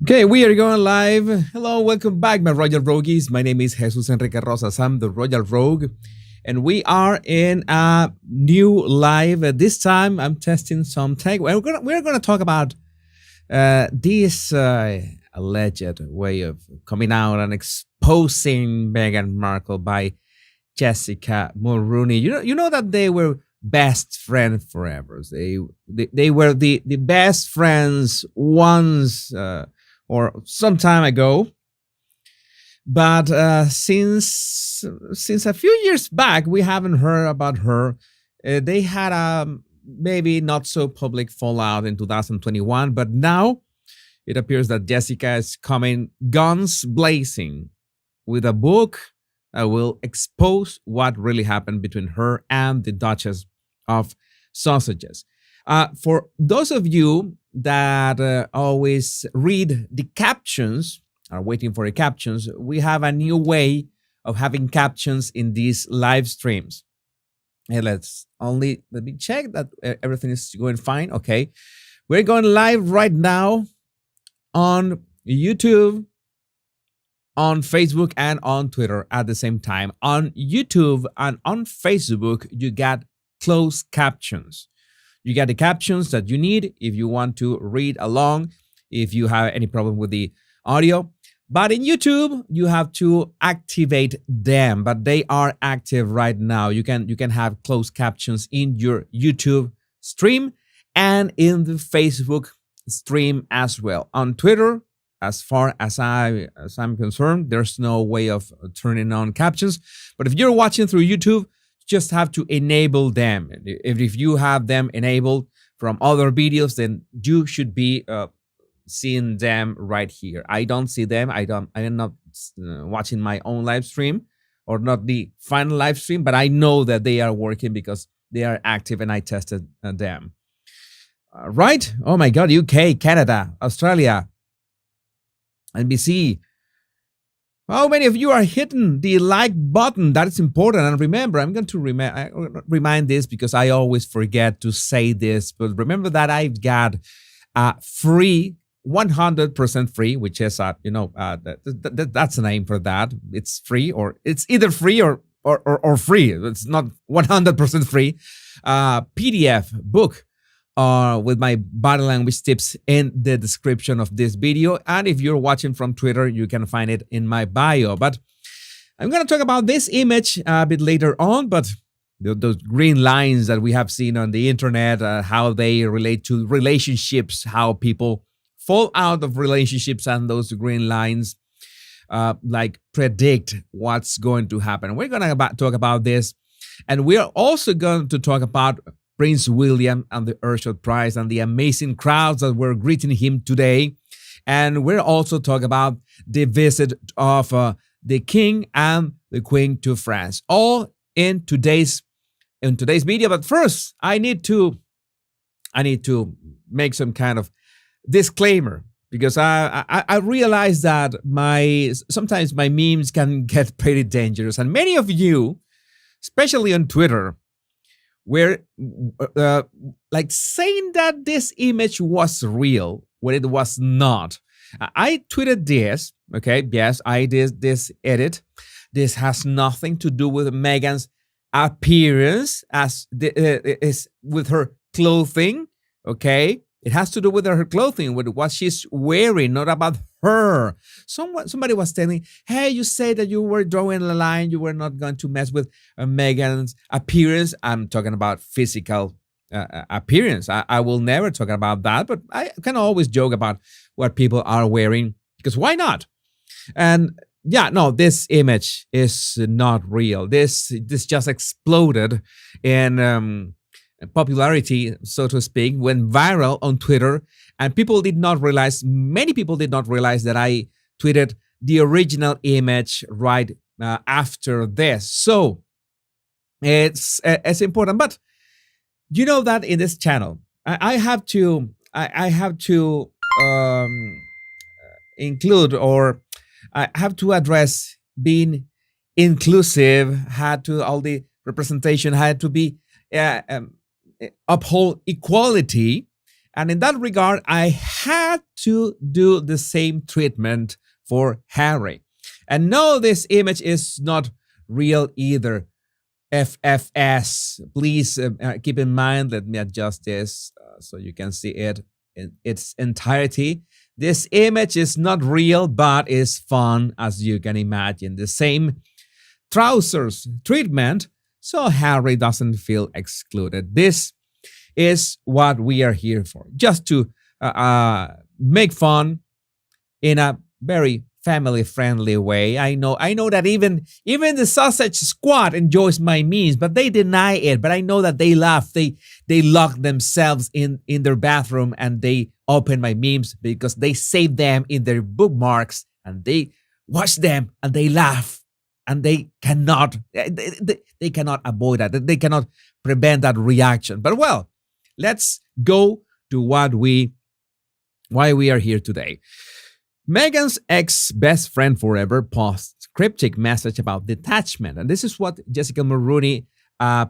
Okay, we are going live. Hello, welcome back, my Royal Rogues. My name is Jesus Enrique Rosas. I'm the Royal Rogue, and we are in a new live. This time, I'm testing some tech. We're gonna talk about this alleged way of coming out and exposing Meghan Markle by Jessica Mulroney. You know that they were best friends forever. They were the best friends once. Or some time ago. But since a few years back, we haven't heard about her. They had a maybe not so public fallout in 2021, but now it appears that Jessica is coming guns blazing with a book that will expose what really happened between her and the Duchess of Sausages. For those of you that always read the captions, are waiting for the captions, we have a new way of having captions in these live streams. And let me check that everything is going fine. Okay. We're going live right now on YouTube, on Facebook, and on Twitter at the same time. On YouTube and on Facebook, you got closed captions. You get the captions that you need if you want to read along, if you have any problem with the audio. But in YouTube, you have to activate them, but they are active right now. You can have closed captions in your YouTube stream and in the Facebook stream as well. On Twitter, as far as I'm concerned, there's no way of turning on captions. But if you're watching through YouTube, just have to enable them. If you have them enabled from other videos, then you should be seeing them right here. I don't see them. I am not watching my own live stream or not the final live stream, but I know that they are working because they are active and I tested them. Right? Oh my God, UK, Canada, Australia, NBC. How many of you are hitting the like button? That is important. And remember, I'm going to remind this because I always forget to say this. But remember that I've got free, 100% free, which is, that's the name for that. It's free, or it's either free or free. It's not 100% free. PDF book with my body language tips in the description of this video. And if you're watching from Twitter, you can find it in my bio. But I'm going to talk about this image a bit later on, but those green lines that we have seen on the internet, how they relate to relationships, how people fall out of relationships, and those green lines like predict what's going to happen. We're going to talk about this. And we're also going to talk about Prince William and the Earthshot Prize and the amazing crowds that were greeting him today. And we're also talking about the visit of the King and the Queen to France, all in today's video. But first, I need to make some kind of disclaimer, because I realize that sometimes my memes can get pretty dangerous, and many of you, especially on Twitter, were like saying that this image was real when it was not. I tweeted this, okay? Yes, I did this edit. This has nothing to do with Meghan's appearance is with her clothing, okay? It has to do with her clothing, with what she's wearing, not about her. Somebody was telling, hey, you said that you were drawing a line, you were not going to mess with Meghan's appearance. I'm talking about physical appearance. I will never talk about that, but I can always joke about what people are wearing, because why not? And yeah, no, this image is not real. This just exploded in popularity, so to speak, went viral on Twitter, and many people did not realize that I tweeted the original image right after this. So it's important, but you know that in this channel, I have to include, or I have to address being inclusive. All the representation had to be uphold equality, And in that regard, I had to do the same treatment for Harry. And no, this image is not real either. FFS. Please keep in mind, let me adjust this so you can see it in its entirety. This image is not real, but is fun, as you can imagine. The same trousers treatment, so Harry doesn't feel excluded. This is what we are here for, just to make fun in a very family-friendly way. I know that even the Sausage Squad enjoys my memes, but they deny it. But I know that they laugh. They lock themselves in their bathroom and they open my memes because they save them in their bookmarks and they watch them and they laugh and they cannot avoid that. They cannot prevent that reaction. But well, let's go to why we are here today. Meghan's ex-best friend forever posts cryptic message about detachment. And this is what Jessica Mulroney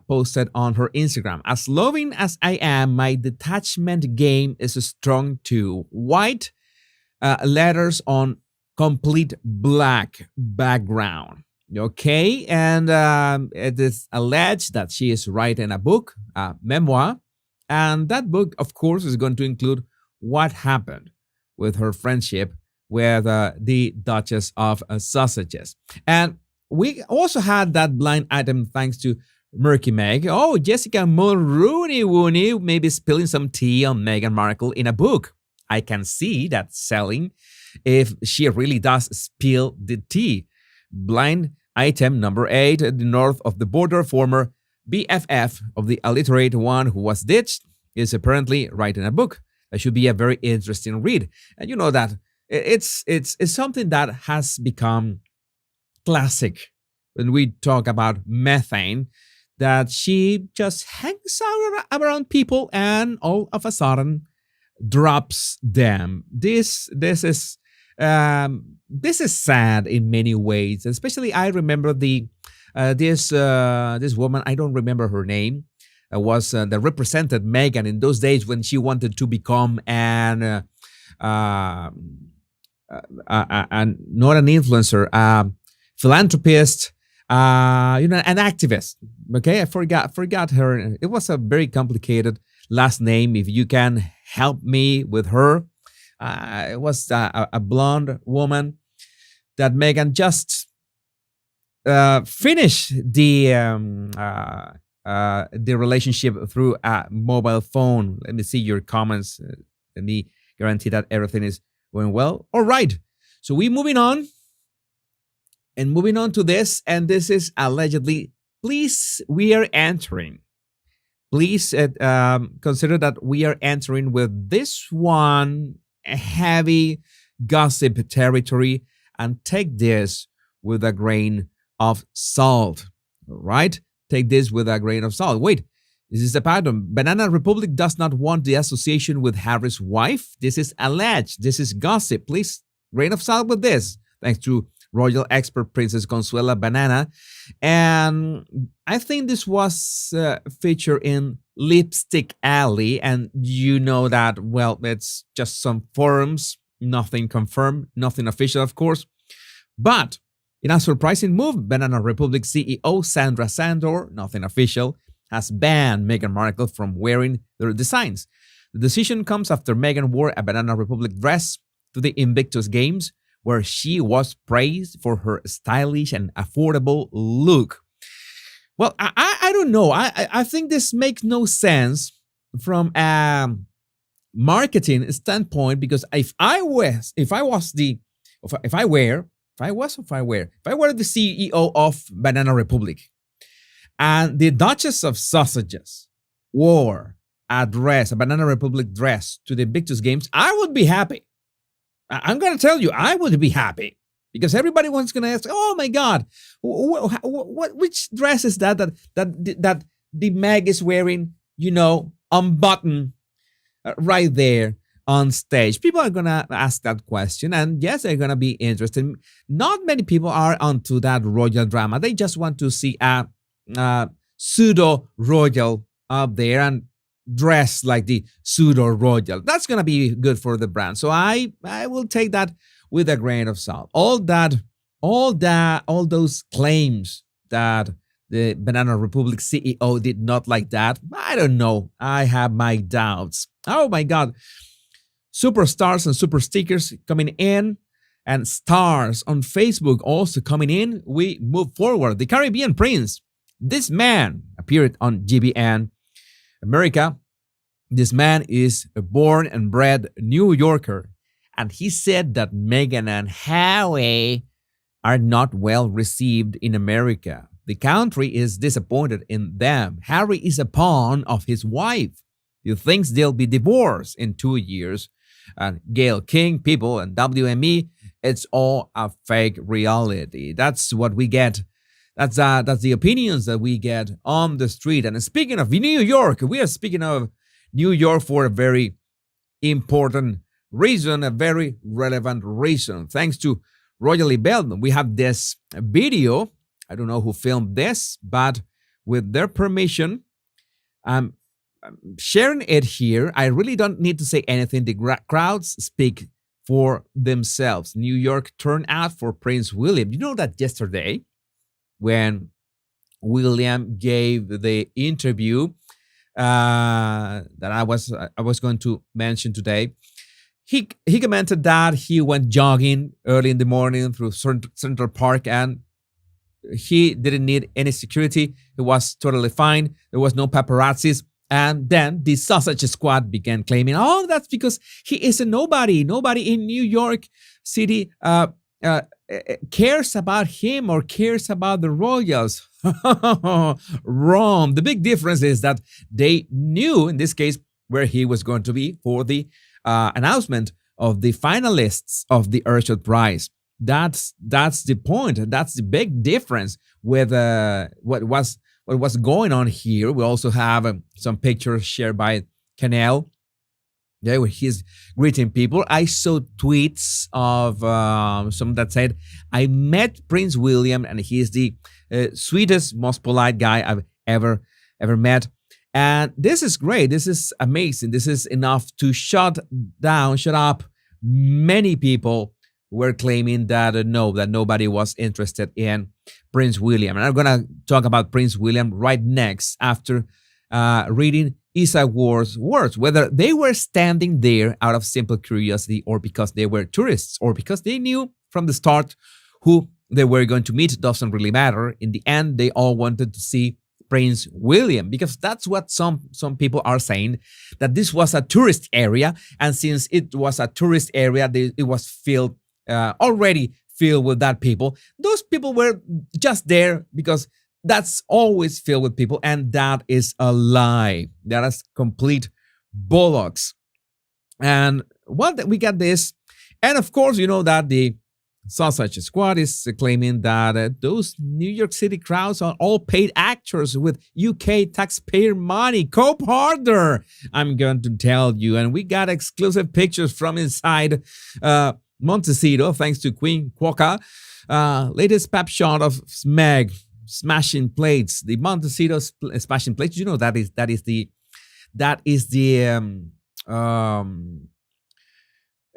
posted on her Instagram. As loving as I am, my detachment game is strong too. White letters on complete black background. Okay, and it is alleged that she is writing a book, a memoir. And that book, of course, is going to include what happened with her friendship with the Duchess of Sausages. And we also had that blind item thanks to Murky Meg. Oh, Jessica Mulroney maybe spilling some tea on Meghan Markle in a book. I can see that selling if she really does spill the tea. Blind item number 8, the north of the border former BFF of the illiterate one who was ditched is apparently writing a book. That should be a very interesting read. And you know that it's something that has become classic when we talk about methane, that she just hangs out around people and all of a sudden drops them. This is sad in many ways. Especially, I remember this woman. I don't remember her name. Was that represented Meghan in those days when she wanted to become an not an influencer, philanthropist, an activist. Okay, I forgot her. It was a very complicated last name. If you can help me with her, it was a blonde woman that Meghan just finished the relationship through a mobile phone. Let me see your comments. Let me guarantee that everything is going well. All right. So we're moving on to this. And this is allegedly, please, we are entering. Please consider that we are entering with this one heavy gossip territory and take this with a grain of salt. All right. Take this with a grain of salt. Wait, this is a pattern. Banana Republic does not want the association with Harry's wife. This is alleged. This is gossip. Please, grain of salt with this. Thanks to royal expert Princess Consuela Banana. And I think this was featured in Lipstick Alley. And you know that, well, it's just some forums. Nothing confirmed. Nothing official, of course. But in a surprising move, Banana Republic CEO Sandra Sandor, nothing official, has banned Meghan Markle from wearing their designs. The decision comes after Meghan wore a Banana Republic dress to the Invictus Games, where she was praised for her stylish and affordable look. Well, I don't know. I think this makes no sense from a marketing standpoint, because if I were the CEO of Banana Republic and the Duchess of Sausages wore a Banana Republic dress to the Invictus Games, I would be happy. I'm going to tell you, I would be happy, because everybody was going to ask, oh my God, which dress is that the Meg is wearing, unbuttoned right there on stage? People are going to ask that question, and yes, they're going to be interested. Not many people are onto that royal drama. They just want to see a pseudo royal up there, and dress like the pseudo royal. That's gonna be good for the brand. So I will take that with a grain of salt. All those claims that the Banana Republic CEO did not like that. I don't know. I have my doubts. Oh my God. Superstars and super stickers coming in, and stars on Facebook also coming in. We move forward. The Caribbean Prince. This man appeared on GBN America. This man is a born and bred New Yorker. And he said that Meghan and Harry are not well received in America. The country is disappointed in them. Harry is a pawn of his wife. He thinks they'll be divorced in 2 years. And Gayle King, people, and WME, it's all a fake reality. That's what we get. That's the opinions that we get on the street. And speaking of New York, we are speaking of New York for a very important reason, a very relevant reason. Thanks to Royally Bellman, we have this video. I don't know who filmed this, but with their permission, I'm sharing it here. I really don't need to say anything. The crowds speak for themselves. New York turnout for Prince William. You know that yesterday, when William gave the interview that I was going to mention today, he commented that he went jogging early in the morning through Central Park and he didn't need any security. It was totally fine. There was no paparazzis. And then the Sausage Squad began claiming, oh, that's because he is a nobody. Nobody in New York City cares about him or cares about the royals. Wrong. The big difference is that they knew, in this case, where he was going to be for the announcement of the finalists of the Urshel Prize. That's the point. That's the big difference with what was going on here. We also have some pictures shared by Canel. Yeah, where he's greeting people. I saw tweets of some that said, I met Prince William and he's the sweetest, most polite guy I've ever met. And this is great. This is amazing. This is enough to shut up many people who were claiming that that nobody was interested in Prince William. And I'm going to talk about Prince William right next after reading Isaac Ward's words, whether they were standing there out of simple curiosity or because they were tourists or because they knew from the start who they were going to meet doesn't really matter. In the end, they all wanted to see Prince William, because that's what some people are saying, that this was a tourist area, and since it was a tourist area, it was filled already filled with that people. Those people were just there because that's always filled with people, and that is a lie. That is complete bollocks. And we got this, and of course, you know that the Sausage Squad is claiming that those New York City crowds are all paid actors with UK taxpayer money. Cope harder, I'm going to tell you. And we got exclusive pictures from inside Montecito, thanks to Queen Quokka. Latest pap shot of Meg smashing plates. The Montecito smashing plates. You know that is the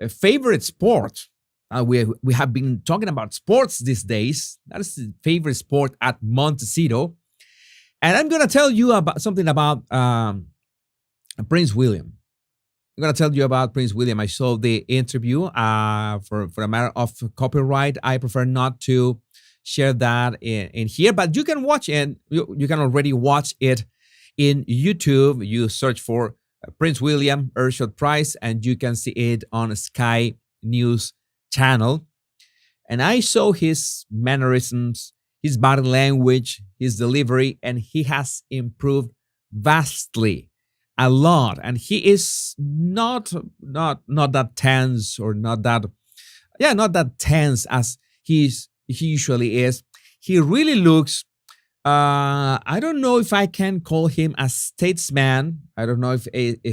favorite sport. We have been talking about sports these days. That is the favorite sport at Montecito. And I'm going to tell you about something about Prince William. I'm going to tell you about Prince William. I saw the interview for a matter of copyright. I prefer not to share that in here, but you can watch it. You can already watch it in YouTube. You search for Prince William Urshel Prize, and you can see it on Sky News channel. And I saw his mannerisms, his body language, his delivery, and he has improved vastly, a lot. And he is not that tense, or not that tense as he usually is. He really looks I don't know if I can call him a statesman. I don't know if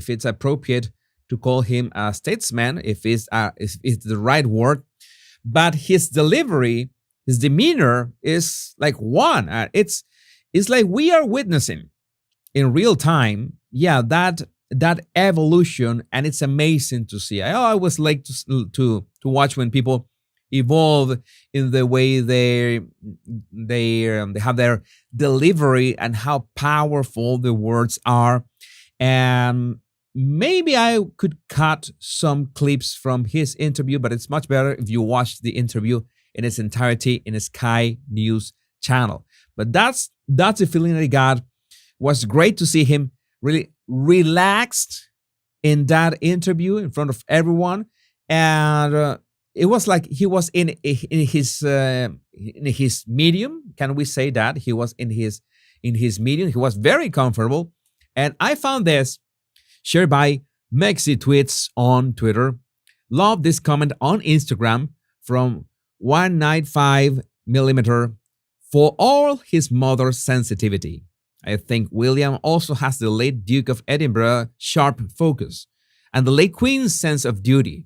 it's appropriate to call him a statesman, if it's the right word, but his delivery, his demeanor is like one. It's like we are witnessing in real time yeah, that evolution, and it's amazing to see. I always like to watch when people evolve in the way they have their delivery and how powerful the words are. And maybe I could cut some clips from his interview, but it's much better if you watch the interview in its entirety in a Sky News channel. But that's the feeling that I got. Was great to see him really relaxed in that interview in front of everyone, and it was like he was in his medium. Can we say that he was in his medium? He was very comfortable, and I found this shared by Mexi Tweets on Twitter. Love this comment on Instagram from 195 millimeter. For all his mother's sensitivity, I think William also has the late Duke of Edinburgh sharp focus and the late Queen's sense of duty.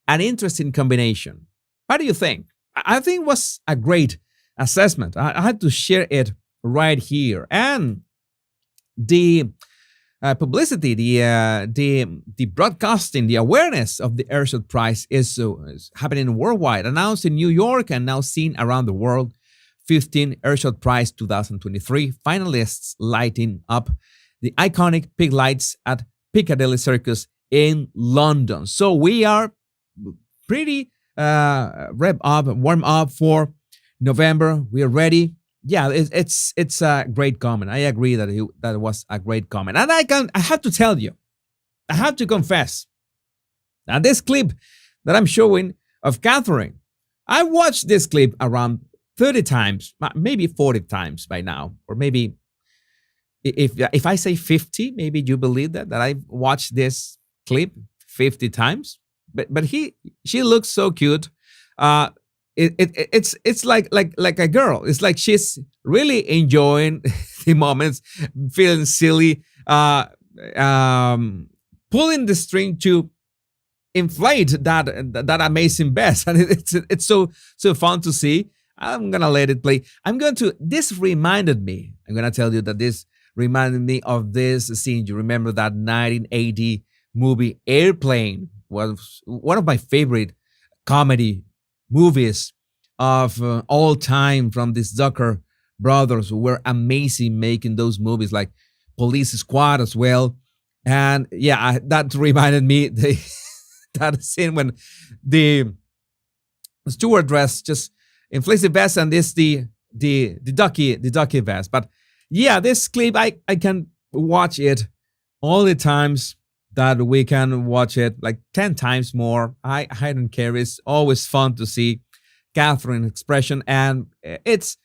An interesting combination. What do you think? I think it was a great assessment. I had to share it right here. And the publicity, the broadcasting, the awareness of the Earthshot Prize is happening worldwide. Announced in New York and now seen around the world. 15 Earthshot Prize 2023 finalists lighting up the iconic pig lights at Piccadilly Circus in London. So we are pretty warm up for November. We are ready. Yeah, it's a great comment. I agree that it was a great comment. And I have to tell you, I have to confess that this clip that I'm showing of Catherine, I watched this clip around 30 times, maybe 40 times by now, or maybe if I say 50, maybe you believe that I've watched this clip 50 times. But she looks so cute. It's like a girl. It's like she's really enjoying the moments, feeling silly, pulling the string to inflate that amazing bass, and it's so fun to see. I'm gonna let it play. This reminded me. I'm gonna tell you that this reminded me of this scene. You remember that 1980 movie Airplane? Was one of my favorite comedy movies of all time from these Zucker brothers, who were amazing making those movies, like Police Squad as well. And yeah, that reminded me that scene when the stewardess just inflates the vest, and this the ducky vest. But yeah, this clip I can watch it all the times that we can watch it, like 10 times more. I don't care. It's always fun to see Catherine's expression, and it's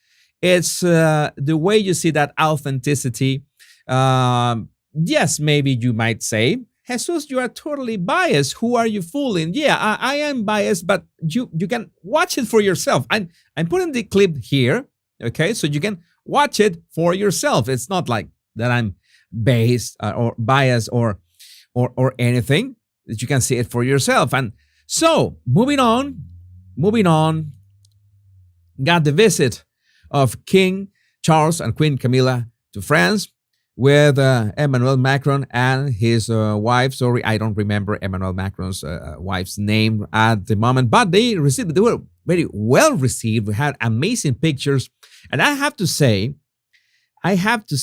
the way you see that authenticity. Yes, maybe you might say, Jesus, you are totally biased. Who are you fooling? Yeah, I am biased, but you can watch it for yourself. I'm putting the clip here, okay, so you can watch it for yourself. It's not like that I'm based or biased or anything. That you can see it for yourself. And so moving on, got the visit of King Charles and Queen Camilla to France with Emmanuel Macron and his wife. Sorry, I don't remember Emmanuel Macron's wife's name at the moment, but they were very well received. We had amazing pictures, and I have to say that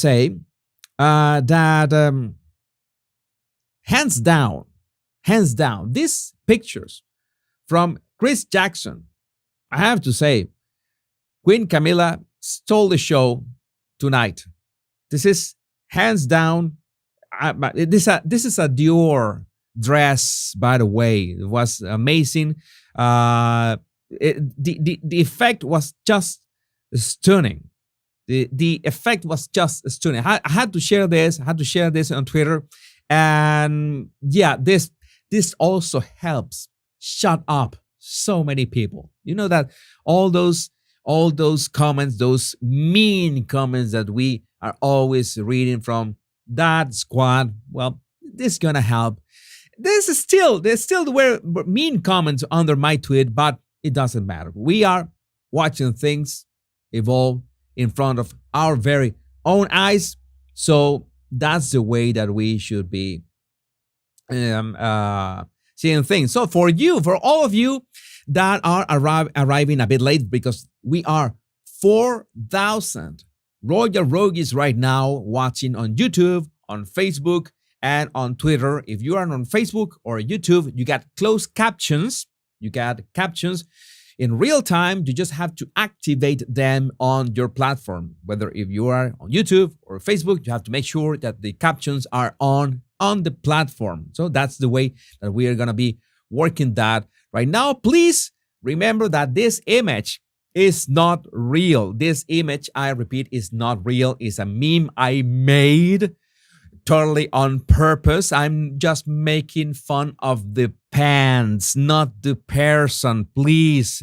hands down, these pictures from Chris Jackson, I have to say, Queen Camilla stole the show tonight. This is hands down. This is a Dior dress, by the way. It was amazing. The effect was just stunning. The effect was just stunning. I had to share this. I had to share this on Twitter, and yeah, this also helps shut up so many people. You know that all those comments, those mean comments that we are always reading from that squad. Well, this is gonna help. There's still were mean comments under my tweet, but it doesn't matter. We are watching things evolve in front of our very own eyes. So that's the way that we should be seeing things. So for all of you that are arriving a bit late, because we are 4,000 Royal Rogues right now watching on YouTube, on Facebook, and on Twitter. If you are on Facebook or YouTube, you got closed captions. You got captions in real time. You just have to activate them on your platform. Whether if you are on YouTube or Facebook, you have to make sure that the captions are on the platform. So that's the way that we are going to be working that right now. Please remember that this image is not real. This image, I repeat, is not real. It's a meme I made totally on purpose. I'm just making fun of the pants, not the person. Please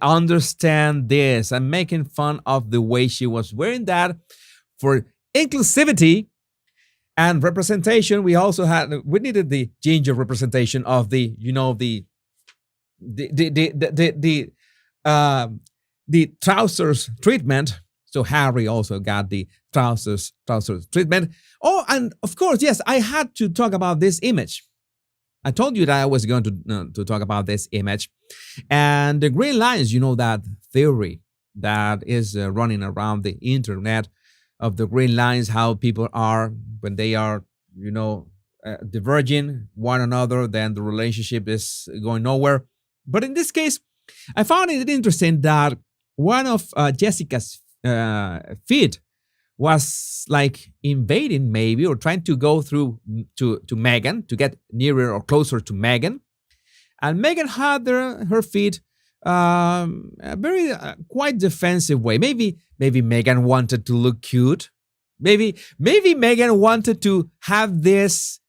understand this. I'm making fun of the way she was wearing that for inclusivity and representation. We needed the ginger representation of the trousers treatment. So Harry also got the trousers treatment. Oh, and of course, yes, I had to talk about this image. I told you that I was going to talk about this image. And the green lines, that theory that is running around the internet of the green lines, how people are when they are, diverging one another, then the relationship is going nowhere. But in this case, I found it interesting that one of Jessica's feet was like invading maybe, or trying to go through to Meghan, to get nearer or closer to Meghan. And Meghan had her feet a very quite defensive way. Maybe Meghan wanted to look cute. Maybe Meghan wanted to have this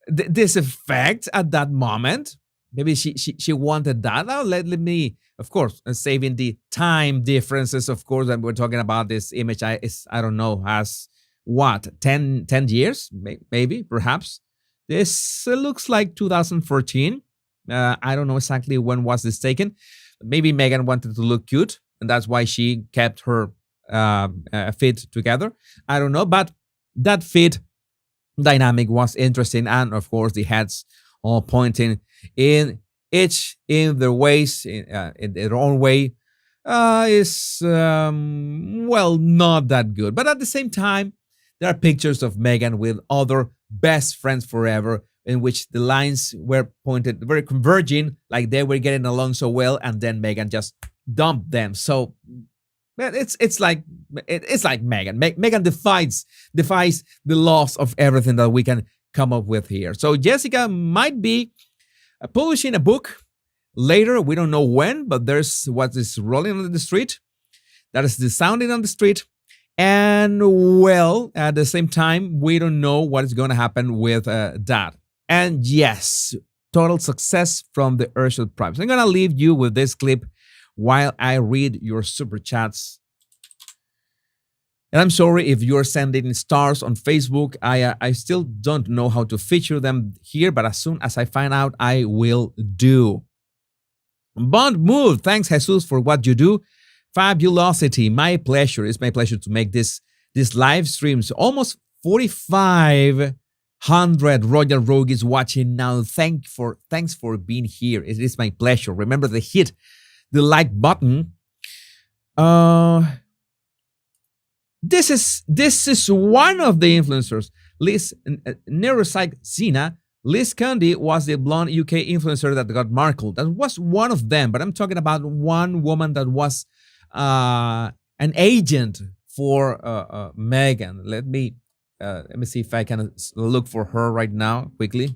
effect at that moment. Maybe she wanted that. Now let me, of course, saving the time differences, of course, and we're talking about this image. I don't know, has what, 10 years, maybe, perhaps. This looks like 2014. I don't know exactly when was this taken. Maybe Meghan wanted to look cute, and that's why she kept her feet together. I don't know, but that feet dynamic was interesting, and of course the heads all pointing in each in their ways, in their own way, is not that good. But at the same time, there are pictures of Meghan with other best friends forever, in which the lines were pointed very converging, like they were getting along so well, and then Meghan just dumped them. So it's like Meghan. Meghan defies the laws of everything that we can come up with here. So Jessica might be publishing a book later. We don't know when, but there's what is rolling on the street. That is the sounding on the street. And at the same time, we don't know what is going to happen with that. And yes, total success from the Urshel Prime. So I'm going to leave you with this clip while I read your super chats. And I'm sorry if you're sending stars on Facebook. I still don't know how to feature them here, but as soon as I find out, I will do. Bond Move, thanks Jesus for what you do. Fabulosity, my pleasure. It's my pleasure to make this live streams. Almost 4,500 Royal Rogues watching now. Thanks for being here. It is my pleasure. Remember to hit the like button. This is one of the influencers. Liz Neuropsych Zena. Liz Candy was the blonde UK influencer that got Markle. That was one of them, but I'm talking about one woman that was an agent for Meghan. Let me see if I can look for her right now quickly.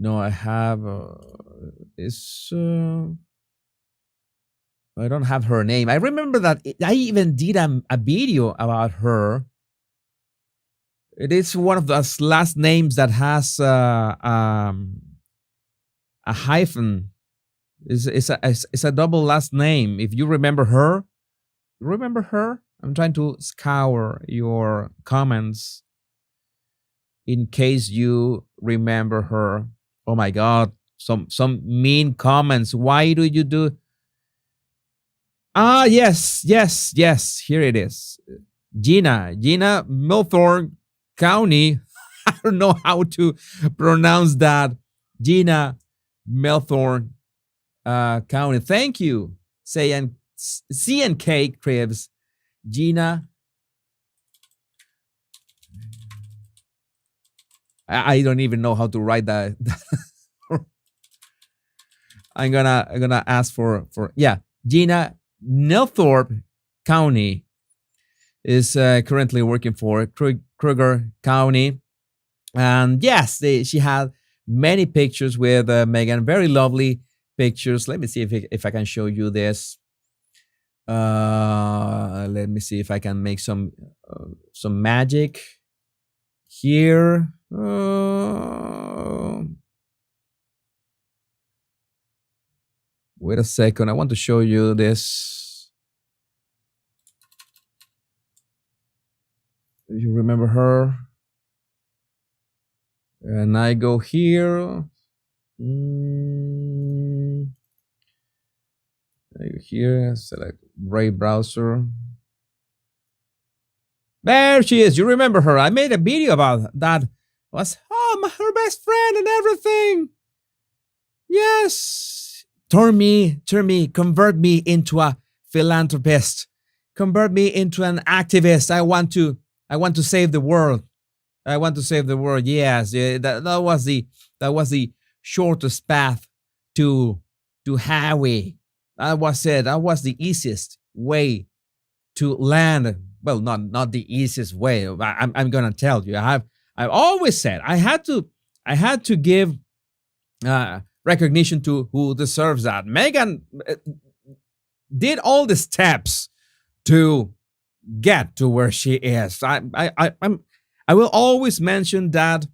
No, I have. I don't have her name. I remember that I even did a video about her. It is one of those last names that has a hyphen. It's a double last name. If you remember her, I'm trying to scour your comments in case you remember her. Oh my God. some mean comments. Why do you do? Ah, yes, yes, yes. Here it is. Gina Milthorpe County. I don't know how to pronounce that. Gina Milthorpe County. Thank you. Say and C and K Cribs. Gina. I don't even know how to write that. I'm gonna ask for yeah. Gina Milthorpe County is currently working for Kruger County, and yes, she had many pictures with Meghan. Very lovely pictures. Let me see if I can show you this. Let me see if I can make some magic here. Wait a second. I want to show you this. You remember her? And I go here. Here, select Brave browser. There she is. You remember her? I made a video about that. Was her best friend and everything. Yes. Turn me, convert me into a philanthropist. Convert me into an activist. I want to save the world. I want to save the world. Yes, that was the shortest path to Hawaii. That was it. That was the easiest way to land. Well, not the easiest way. I'm gonna tell you. I've always said I had to give recognition to who deserves that. Meghan did all the steps to get to where she is. I will always mention that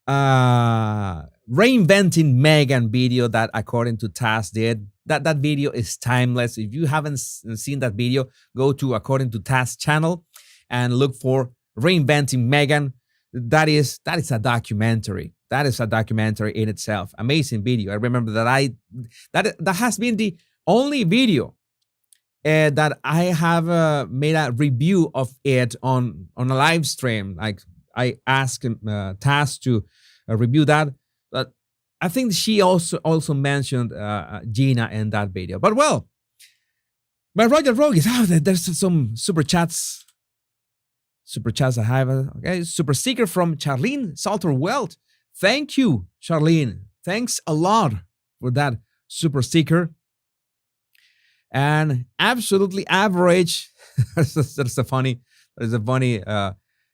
reinventing Meghan video that, according to Taz, did. That video is timeless. If you haven't seen that video, go to According to Taz channel and look for Reinventing Meghan. That is a documentary. That is a documentary in itself. Amazing video. I remember that has been the only video that I have made a review of it on a live stream. Like, I asked Taz to review that. But I think she also mentioned Gina in that video. But well, my Roger Rogue is out there. There's some super chats. Super chats I have. Okay, super sticker from Charlene Salter Welt. Thank you, Charlene. Thanks a lot for that super sticker. And absolutely average. That's a funny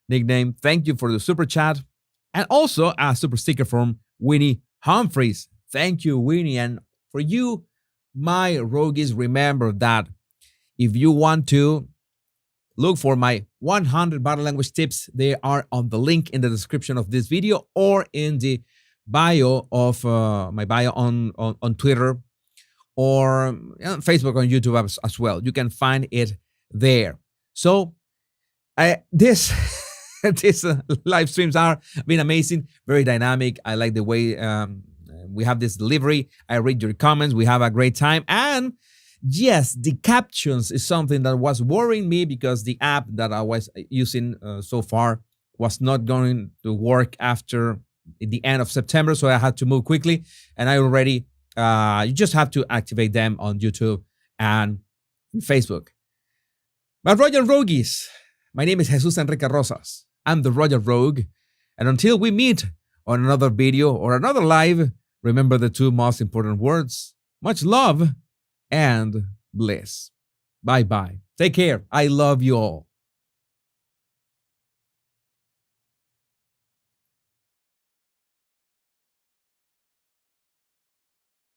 nickname. Thank you for the super chat. And also a super sticker from Winnie Humphreys. Thank you, Winnie. And for you, my roguies, remember that if you want to look for my 100 body language tips, they are on the link in the description of this video or in the bio of my bio on Twitter or Facebook, on YouTube as well. You can find it there. So this live streams are been amazing, very dynamic. I like the way we have this delivery. I read your comments. We have a great time. And yes, the captions is something that was worrying me because the app that I was using so far was not going to work after the end of September. So I had to move quickly. And I already, you just have to activate them on YouTube and Facebook. But Royal Rogues, my name is Jesus Enrique Rosas. I'm the Royal Rogue. And until we meet on another video or another live, remember the two most important words: much love and bliss. Bye-bye. Take care. I love you all.